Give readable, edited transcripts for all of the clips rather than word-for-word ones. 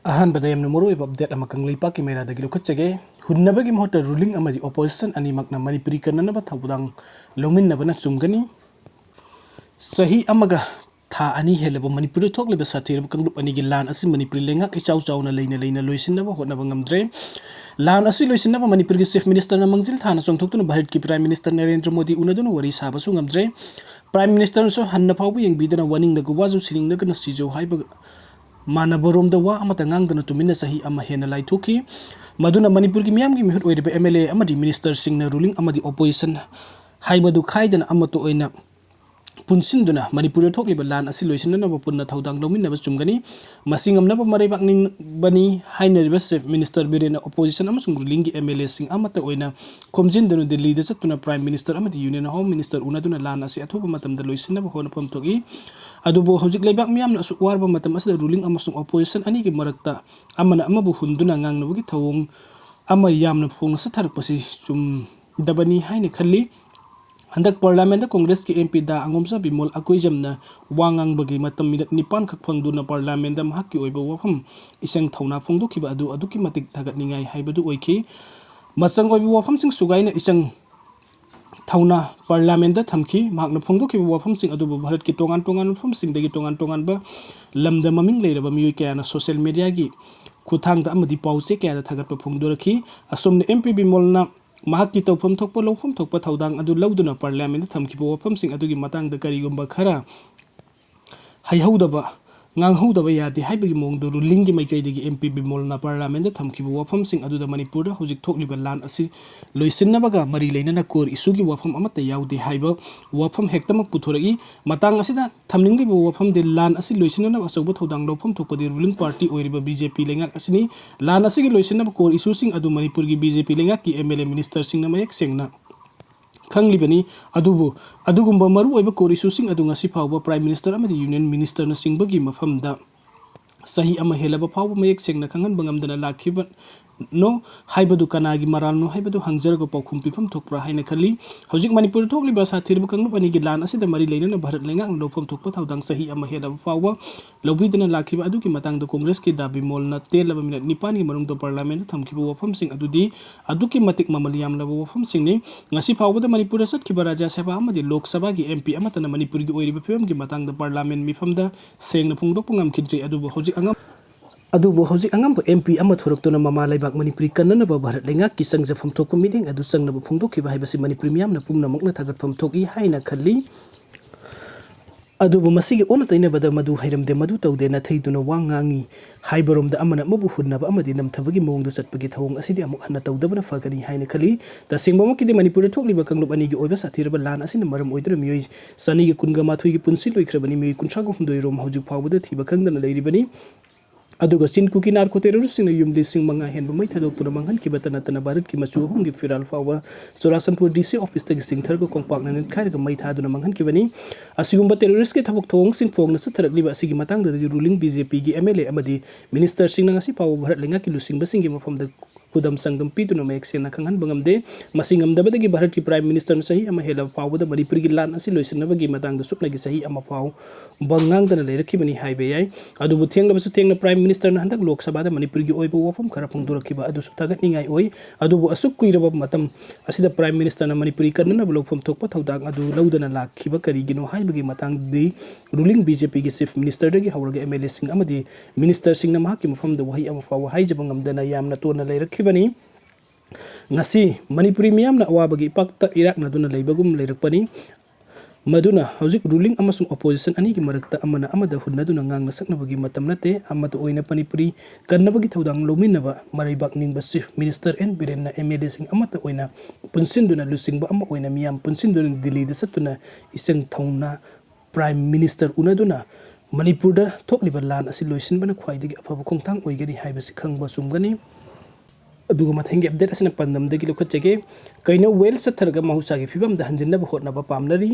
अहनबदा Yamuna मरुइब update अमकंग लेपाकी मेरादगी लुखचगे हुन्नबगी महत ruling अमदी opposition अनिमकना Manipuri कन्ननब थौदांग लौमिन्नबना चुमगनी सही अमगा था अनि हेलब मणिपुर थोकलिब साथीरब कंगलुप अनिगी लान असि मणिपुरी लेंगा इचाउ चाउना लेना लोइसिनब होनब ngamdre लान असि लोइसिनब मणिपुर की चीफ मिनिस्टर न मंजिल थाना चोंथोक्तुन भारत की प्राइम मिनिस्टर नरेंद्र मोदी उनदुन वरी साबसु ngamdre प्राइम मिनिस्टर सो हन्न फावबु यंगबिदना वानिंग वाजु सिरिंग न सिजो हाइब मानबरोम द वा अमत ngang तुमिन सही अम हेन लाइथोकी मदुना मणिपुर की मियाम की मिहुत ओइरबे एमएलए अमदी मिनिस्टर सिंह न रूलिंग अमदी ऑपोजिशन हाइबदु खाइदना अमतो ओइना पुनसिंदुना मणिपुर थोकलिब लान असि लोइसिननब पुन्ना थौदांग लौमिनब चुमगनी मसिंगमनब मरैबाकनिंग बनी हाइनरिबे चीफ मिनिस्टर बिरेन ऑपोजिशन अमसुंग रूलिंग की एमएलए सिंह अमत ओइना खोमजिनदुना दिल्ली द चतुना प्राइम मिनिस्टर अमदी यूनियन होम मिनिस्टर उनादुना लान असि अथोब मतमद लोइसिनब होनफम थोगी अदुबो हौजिक लेबाक मियामना असु वारबा मतम असदा रूलिंग अमसुंग ऑपोजिशन अनि की मरक्ता अमना अमबु हुंदुना ngangnबगी थौंग अमा यामना फोंग सथरपसि चुम दबनी हाइने खल्ली हंदक पार्लियामेंट कांग्रेस की एमपी दा अंगोमसा बिमोल अकोइजमना वांगांगबगी मतम मिनट निपान खक फंगदुना पार्लियामेंट महकी ओइबा वफम इसंग थौना फोंदोखिबा अदुकी मतिक थागतनिंगाई हाइबदु ओइखि मसंग ओइबा वफम सिंग सुगाइना इसंग थौना पार्लियामेंट थमखी महकना फोंदोखिबा वफम सिंग अदुबु भारत की तोंगान तोंगान वफम सिंगदगी तोंगान तोंगान बा लमदा ममिंग लेरबा मियोय कयाना सोशल मीडिया की खुथांगदा अमदी पाउचे कयादा थागतपा फोंदोरखी असोमने एमपी बिमोलना महकी तौफम थोकपा लौफम थोकपा थौदांग अदु लौदुना पार्लियामेंट थमखिबा वफम सिंग अदुगी मतंगदा करिगुंबा खरा हाइहौदबा nganghौदबा यादे हाइबगी मोंगदु रूलिंग की माइकैदगी एमपी बिमोलना पार्लियामेंट थमखिबा वफम सिंग अदुदा मणिपुर हौजिक थोकलिबा लान असि लोइसिनबगा मरी लेनना कोर इशूगी वफम अमत याउदे हाइबा वफम हेक्तमक पुथोरगी मतंग असिदा थमनिंगलिबा वफम दे लान असि लोइसिनना असौबा थौदांग लौफम थोकपदि रूलिंग पार्टी ओइरिबा बीजेपी लेंगाक असनि लान असिगी लोइसिनबा कोर इशू सिंग अदु मणिपुर की बीजेपी लेंगाक की एमएलए मिनिस्टर सिंग मयक सेंगना खंगलिबनी अदुबु अदुगुंबा मरु ओइबा कोर इशू सिंग अदु ngasi फावबा प्राइम मिनिस्टर अमदी यूनियन मिनिस्टर न सिंगबगी मफमदा सही अमा हेलबा फावबा मयक सेंगना खंगन बंगमदना लाखिबा नो हाइबदु कनागी मराल नो हाइबदु हंगजरगो पाउखुम पिफम थोकप्रा हाइना खली हौजिक मणिपुर थोकलिबा साथिरबा कंगलुप अनिगी लान असिदा मरी लेनना भारत लेंगाक लोफम थोकपा थौदांग सही अमा हेलबा फावबा लौबिदना लाखिबा अदुकी मतंगदा कांग्रेस की दाबी मोलना तेलबा मिनट निपान की मरुंग दो पार्लियामेंट थमखिबा वफम सिंग अदुदी अदुकी मतिक ममल यामलबा वफम सिंगने ngasi फावबदा मणिपुर सतखिबा राज्य सभा अमदी लोक सभा की एमपी अमतना मणिपुर की ओइरिबा फिवम की मतंगदा पार्लियामेंट मिफमदा सेंगना फोंगदोक पंगमखिद्रे अदुबो हौजिक अंगम एमपी थोरक्तुना ममा लेबाक मणिपुरी कन्ननब भारत लेंगा की संगजफम थोकपा मीटिंग अदु संगनब फोंदोखिबा हाइबसि मणिपुरी मियामना पुंगनमकना थागतफम थोकी हाइना खल्ली अदुबु मसिगे ओना तैनबदा मदु हैरमदे मदु तौदे नथैदुना वांगांगी हाइबरोमदा अमना मबु हुन्नबा अमदि नमथबगी मोंगदु चटपगी थौंग असिदि अमुक हन्ना तौदबना फगनी हाइना खली तसिंगबमकिदि मणिपुर थोकलिबा कंगलुप अनिगी ओइबा साथिरबा लान असिना मरम ओइदुना मियोय सनिगे कुनगा माथुइगी पुनसि लोइख्रबनी मियोय कुनसागु हुंदोय रोम हौजिक फावबदा थिबा खंगदना लेरिबनी अदुगा चिन कुकी नार्को टेररिस्टसिंग युमदि सिंग मंगा हेनबा मै थादोक्तुना मंगहनखिबा तनतना भारत की मचु अहुमगी फिराल फावबा चुराचंदपुर डीसी ऑफिस तगी सिंगथरगो कोंपाकना निखारगा मै थादुना मंगहनखिबनी असिगुंबा टेररिस्ट के थबक थोंग सिंग फोंगना सथरकलिबा असिगी मतंगदि रूलिंग बीजेपी की एमएलए अमदी मिनिस्टर सिंग ngasi फाव भारत लेंगा की लुसिंगबा सिंगी मफमदा खुदम संगम पीदुना मयक सेना खंगहन बंगमदे मसिंगमदबदगी भारत की प्राइम मिनिस्टर सही अमा हेला फावबदा मणिपुर की लान असि लोइसिनबगी मतंगदा सुपनगी सही अमा फाव बंगांगदना लेरखिबनी हाइबे याय अदुबु थेंगलबसु थेंगना प्राइम मिनिस्टर न हंदक लोक सभा मणिपुर की ओइबा वफम खरा फोंदोरखिबा अदुसु थागतनिंगाई ओइ अदुबु असुक कुइरबा मतम असिदा प्राइम मिनिस्टर न मणिपुरी कन्ननब लोकफम थोकपा थौदांग अदु लौदना लाखिबा करिगिनो हाइबगी मतंगदि रूलिंग बीजेपी की चीफ मिनिस्टर दगी हौरगा एमएलए सिंग अमदी मिनिस्टर सिंग न महकी मफमदा वही अमा फाव हाइजबा ngamdana yamna tona leirkhibani ngasi manipuri miyamna awabagi pakta irakna duna leibagum leirakpani maduna hauzik ruling amasung opposition ani ki marakta amana amada hunnaduna ngangna saknabagi matam nate amata oina panipuri kannabagi thodang lominaba maraibak ningba chief minister en birenna mld sing amata oina punsinduna lusingba ama oina miyam punsinduna delhi da satuna iseng thongna prime minister unaduna Manipur थोकलिबा लान असि लोइसिनबना ख्वाइदगी अफब खोंथांग ओइगनी हाइबसि खंगबा चुमगनी अदुगा मथेंगे update असना पंदमदगी लोखचगे कैनो वेल सथरगा महुसागी फिबमदा हंजिनबा होटनबा पामनरी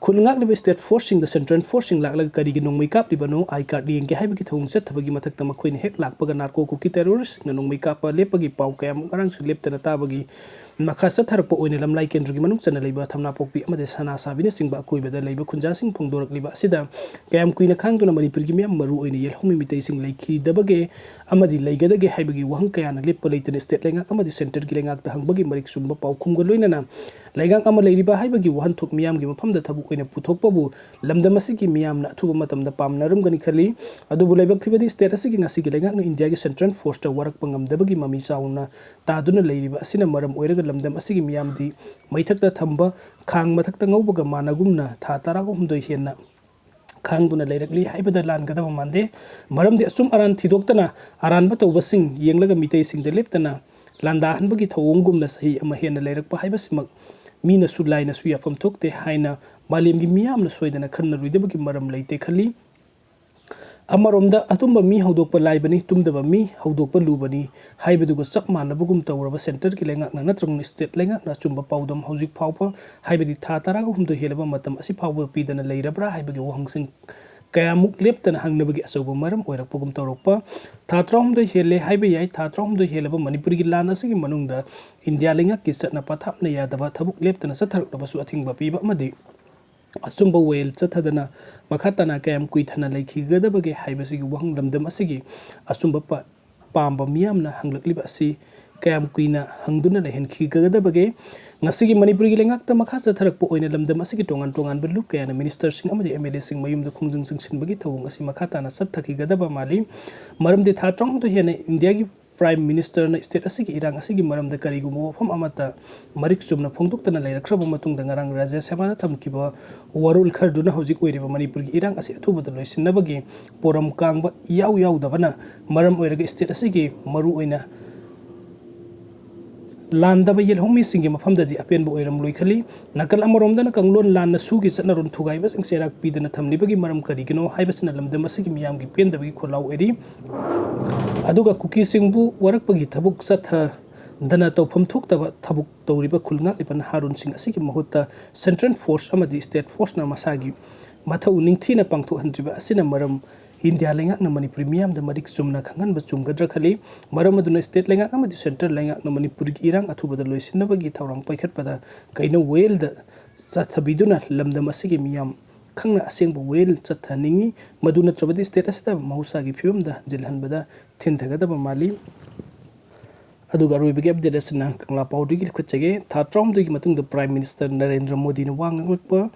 खुलंगाकलिबा स्टेट फोर्सिंग द सेंट्रल फोर्सिंग लाकलगा करिगी नोंमै कापलिबनो आई कार्ड लिंगे हाइबगी थौंग सथबगी मथक्ता मखोइने हेक लाकपगा नार्को कुकी टेररिस्ट न नोंमै कापा लेपगी पाउ कयाम अरांग लेपतना ताबगी Maka sathar po oine lam lai kendru gi manung chana leiba thamna pokpi amade sana sabina singba koibada leiba khunja sing phongdorak liba sida kayam kuina khangduna Manipur gi miyam maru oine yelhomi mitei sing leikhi dabage amadi leigadage haibagi wahang kayana lepa leitene state lengak amadi center gi lengak ta hangbagi marik sumba paukhum ga loinana laigang ama leiriba haibagi wahan thok miyam gi mafamda thabu oine puthokpabu lamdam asigi miyamna athuba matamda pamnarum gani khali adubu leibak thibadi state asigi ngasi gi lengak na India gi central force ta warak pangamdabagi mami sauna taduna leiriba asina maram oiraga lamdam asigi miyamdi maithakta thamba khang mathakta ngaubaga managumna tha tarago humdoi henna khangduna leirakli haibada lan gadaba mande maramdi asum aran thidokna aran ba tawbasing yenglaga mitei singde leptana landa hanbagi thawongumna sahi ama hena leirakpa haibasimak mina su laina su yafam thokte haina malemgi miyamna soidana khanna ruidabagi maram leite khali amaromda atumba mi haudokpa laibani tumdaba mi haudokpa lubani haibaduga chak manabugum tawraba center ki lengak na natrong state lengak na chumba paudam hojik phawpa haibadi tha taraga humdo helaba matam asi phawba pidana leirabra haibagi wahangsing kayamuk leptana hangnabagi asauba maram oirakpagum tawrokpa tha trahumdo hele haiba yai tha trahumdo helaba Manipur gi lan asigi manungda India lengak ki chatna pathapna yadaba thabuk leptana satharuknabasu athingba piba amadi asumba wel chathadana makhatana kayam kuithana leikhigadabage haibasigi wahang lamdam asigi asumba pamba miyamna hanglakliba asi kayam kuina hangduna lehen khigadabage ngasigi Manipur gi lengakta makha chatharakpo oina lamdam asigi tongan tongan belu kayana minister sing amadi MLA sing mayumda khungjung singsinbagi thawung asi makhatana sathakhigadaba mali maramde tha trong to hena India gi Prime Minister na state asigi irang asigi maramda karigumbo wafam amata marik sumna phongdoktana leirakhraba matungda ngarang Rajya Sabha thamkiba warul kharduna hojik oiriba Manipur gi irang asi athubada loisinabagi poram kangba yaw dabana maram oiraga state asigi maru oina landaba yelhomi singi mafamdadi apenba oiram loikhali nakal amoromdana kanglon lanna sugi chanaron thugaiba sing serak pidana thamlibagi maram karigino haibasina lamdam asigi miyamgi pendabagi kholau eri aduga Kuki singbu warakpagi thabuk satha dana tawpham thoktaba thabuk tawriba khulnga lipan Harun Singh asigi mahutta Central Force amadi State Force na masagi mathau ningthina pangtho handriba asina maram India lengak na Manipur miyam da marik sumna khangan ba chumgadra khali maram aduna state lengak amadi central lengak na Manipur gi irang athubada loisinabagi thawrang paikhatpada kaino wel da sathabiduna lamdam asigi miyam khangna asengba wel chathaningi maduna trabadi state asda mahusagi phibam da jilhanbada thinthagada mali aduga ruibage update asna kangla paudigi khutchage tha traumdigi matungda Prime Minister Narendra Modi na wangangpa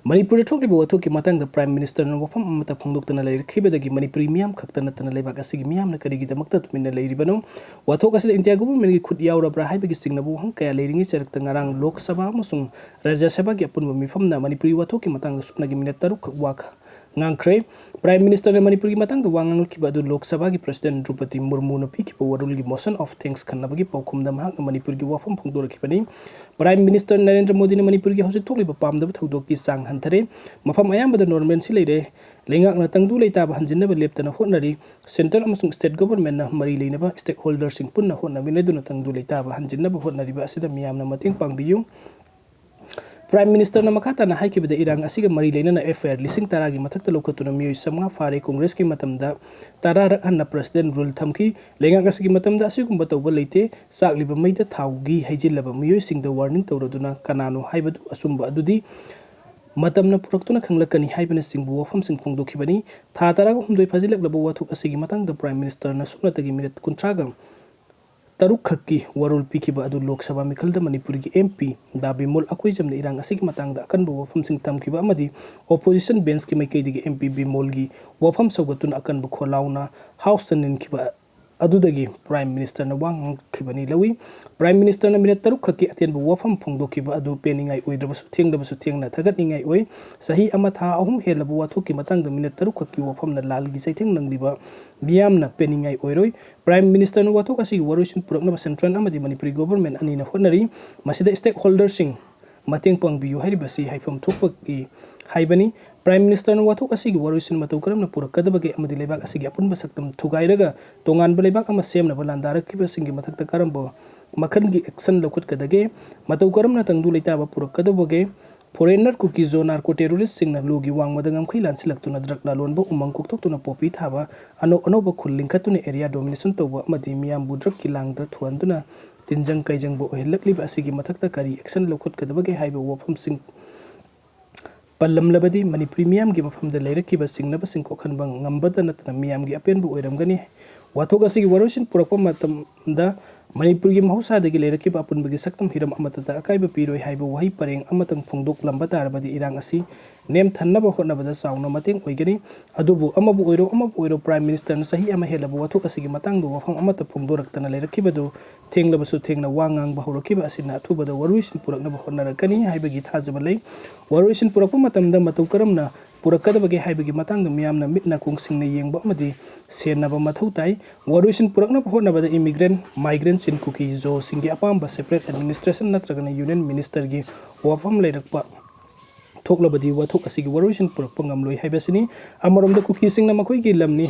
Manipur thokliba wathoki matangda Prime Minister na wafam amata phongdoktana leirkhibadagi Manipuri miyam khaktana tana leibak asigi miyamna karigi damakta tuminna leiribano wathok asida India government gi khut yaurabra haibagi singnabu hang kaya leiringi charakta ngarang Lok Sabha amasung Rajya Sabha gi apunba mifamna Manipuri wathoki matangda supnagi minute taruk wak ngangkhre Prime Minister na Manipur gi matangda wangangal kiba adu Lok Sabha gi President Drupadi Murmu na pikipa warul gi motion of thanks khanabagi paukhumda mahak Manipur gi wafam phongdorakibani Prime Minister Narendra Modi na Manipur gi hojik thokliba pamdaba thodokki sang hanthare mafam ayambada normal si leire lengak na tangdu leitaba hanjinaba leptana hotnari central amasung state government na mari leinaba stakeholders sing punna hotnabine duna tangdu leitaba hanjinaba hotnariba asida miyamna mating pangbiyu Prime Minister na makata na haikibada irang asiga mari leina na FIR lising taragi mathakta lokatuna miyoi samnga fare Congress ki matamda tararak hanna President rule thamki lenga asigi matamda asigumba tawba leite sakliba maida thaugi haijilaba miyoi singda warning tawraduna kanano haibadu asumba adudi matamna puraktuna khanglakani haibana singbu wafam sing phongdokhibani tha taraga humdoi phajilaklaba wathuk asigi matangda Prime Minister na sunatagi minute kuntraga taruk khakki warul pikiba adu Lok Sabha mikhalda Manipur gi MP Dabimol akuijamna irang asigi matangda akanba wafam sing tamkiba amadi opposition bench ki maikei digi MP Bimol gi wafam saugatun akanba kholauna house tanin kiba adudagi Prime Minister na wang khibani lawi Prime Minister na minute taruk khakki atenba wafam phongdokiba adu peningai oidrabasu thengna thagatningai oi sahi amatha ahum helabu wathoki matangda minute taruk khakki wafam na lalgi saitheng nangliba miyamna peningai oiroi Prime Minister na wathok asi warusin purakna central amadi Manipuri government ani na honari masida stakeholders sing mateng pangbiyu haribasi haifam thokpaki haibani Prime Minister na wathok asigi warusin matau karamna purakadabage amadi lebak asigi apunba saktam thugairaga tongan lebak ama semna balandarakkiba singi mathakta karamba makhangi action lokhutkadage matau karamna tangdu leitaba purakadabage foreigner Kuki zone narco terrorist singna logi wangmada ngamkhai lansilaktuna drug lalonba umang koktoktuna popi thaba ano ba khulling khatuna area domination toba amadi miyam budrak kilangda thuanduna ꯇꯤꯟꯖꯪ ꯀꯩꯖꯪꯕ ꯑꯣꯏꯍꯜꯂꯛꯂꯤꯕ ꯑꯁꯤꯒꯤ ꯃꯊꯛꯇ ꯀꯔꯤ action ꯂꯧꯈꯠꯀꯗꯕꯒꯦ ꯍꯥꯏꯕ ꯋꯥꯐꯝꯁꯤꯡ ꯄꯜꯂꯝꯂꯕꯗꯤ ꯃꯅꯤꯄꯨꯔꯤ ꯃꯤꯌꯥꯝꯒꯤ ꯃꯐꯝꯗ ꯂꯩꯔꯛꯈꯤꯕ ꯆꯤꯡꯅꯕꯁꯤꯡ ꯀꯣꯛꯍꯟꯕ ꯉꯝꯕꯇ ꯅꯠꯇꯅ ꯃꯤꯌꯥꯝꯒꯤ ꯑꯄꯦꯟꯕ ꯑꯣꯏꯔꯝꯒꯅꯤ꯫ ꯋꯥꯊꯣꯛ ꯑꯁꯤꯒꯤ ꯋꯥꯔꯣꯏꯁꯤꯟ ꯄꯨꯔꯛꯄ ꯃꯇꯝꯗ ꯃꯅꯤꯄꯨꯔꯒꯤ ꯃꯍꯧꯁꯥꯗꯒꯤ ꯂꯩꯔꯛꯈꯤꯕ ꯑꯄꯨꯟꯕꯒꯤ ꯁꯛꯇꯝ ꯍꯤꯔꯝ ꯑꯃꯠꯇꯗ ꯑꯀꯥꯏꯕ ꯄꯤꯔꯣꯏ ꯍꯥꯏꯕ ꯋꯥꯍꯩ ꯄꯔꯦꯡ ꯑꯃꯇꯪ ꯐꯣꯡꯗꯣꯛꯂꯝꯕ ꯇꯥꯔꯕꯗꯤ ꯏꯔꯥꯡ ꯑꯁꯤ ꯅꯦꯝꯊꯅꯕ ꯍꯣꯠꯅꯕꯗ ꯆꯥꯎꯅ ꯃꯇꯦꯡ ꯑꯣꯏꯒꯅꯤ꯫ ꯑꯗꯨꯕꯨ ꯑꯃꯕꯨ ꯑꯣꯏꯔꯣ ꯄ꯭ꯔꯥꯏꯝ ꯃꯤꯅꯤꯁꯇꯔꯅ ꯆꯍꯤ ꯑꯃ ꯍꯦꯜꯂꯕ ꯋꯥꯊꯣꯛ ꯑꯁꯤꯒꯤ ꯃꯇꯥꯡꯗ ꯋꯥꯐꯝ ꯑꯃꯠꯇ ꯐꯣꯡꯗꯣꯔꯛꯇꯅ ꯂꯩꯔꯛꯈꯤꯕꯗꯨ ꯊꯦꯡꯂꯕꯁꯨ ꯊꯦꯡꯅ ꯋꯥ ꯉꯥꯡꯕ ꯍꯧꯔꯛꯈꯤꯕ ꯑꯁꯤꯅ ꯑꯊꯨꯕꯗ ꯋꯥꯔꯣꯏꯁꯤꯟ ꯄꯨꯔꯛꯅꯕ ꯍꯣꯠꯅꯔꯛꯀꯅꯤ ꯍꯥꯏꯕꯒꯤ ꯊꯥꯖꯕ ꯂꯩ꯫ ꯋꯥꯔꯣꯏꯁꯤꯟ ꯄꯨꯔꯛꯄ ꯃꯇꯝꯗ ꯃꯇꯧ ꯀꯔꯝꯅ ꯄꯨꯔꯛꯀꯗꯕꯒꯦ ꯍꯥꯏꯕꯒꯤ ꯃꯇꯥꯡꯗ ꯃꯤꯌꯥꯝꯅ ꯃꯤꯠ ꯅꯥꯀꯣꯡ ꯁꯤꯡꯅ ꯌꯦꯡꯕ ꯑꯃꯗꯤ ꯁꯦꯟꯅꯕ ꯃꯊꯧ ꯇꯥꯏ꯫ ꯋꯥꯔꯣꯏꯁꯤꯟ ꯄꯨꯔꯛꯅꯕ ꯍꯣꯠꯅꯕꯗ ꯏꯃꯤꯒ꯭ꯔꯦꯟꯠ, ꯃꯥꯏꯒ꯭ꯔꯦꯟꯠꯁꯤꯡ, ꯀꯨꯀꯤ, ꯖꯣꯁꯤꯡꯒꯤ ꯑꯄꯥꯝꯕ ꯁꯦꯄꯔꯦꯠ ꯑꯦꯗꯃꯤꯅꯤꯁꯇ꯭ꯔꯦꯁꯟ ꯅꯠꯇ꯭ꯔꯒꯅ ꯌꯨꯅꯤꯌꯟ ꯃꯤꯅꯤꯁꯇꯔꯒꯤ ꯋꯥꯐꯝ ꯂꯩꯔꯛꯄ ꯊꯣꯛꯂꯕꯗꯤ ꯋꯥꯊꯣꯛ ꯑꯁꯤꯒꯤ ꯋꯥꯔꯣꯏꯁꯤꯟ ꯄꯨꯔꯛꯄ ꯉꯝꯂꯣꯏ ꯍꯥꯏꯕꯁꯤꯅꯤ꯫ ꯑꯃꯔꯣꯝꯗ ꯀꯨꯀꯤꯁꯤꯡꯅ ꯃꯈꯣꯏꯒꯤ ꯂꯝꯅꯤ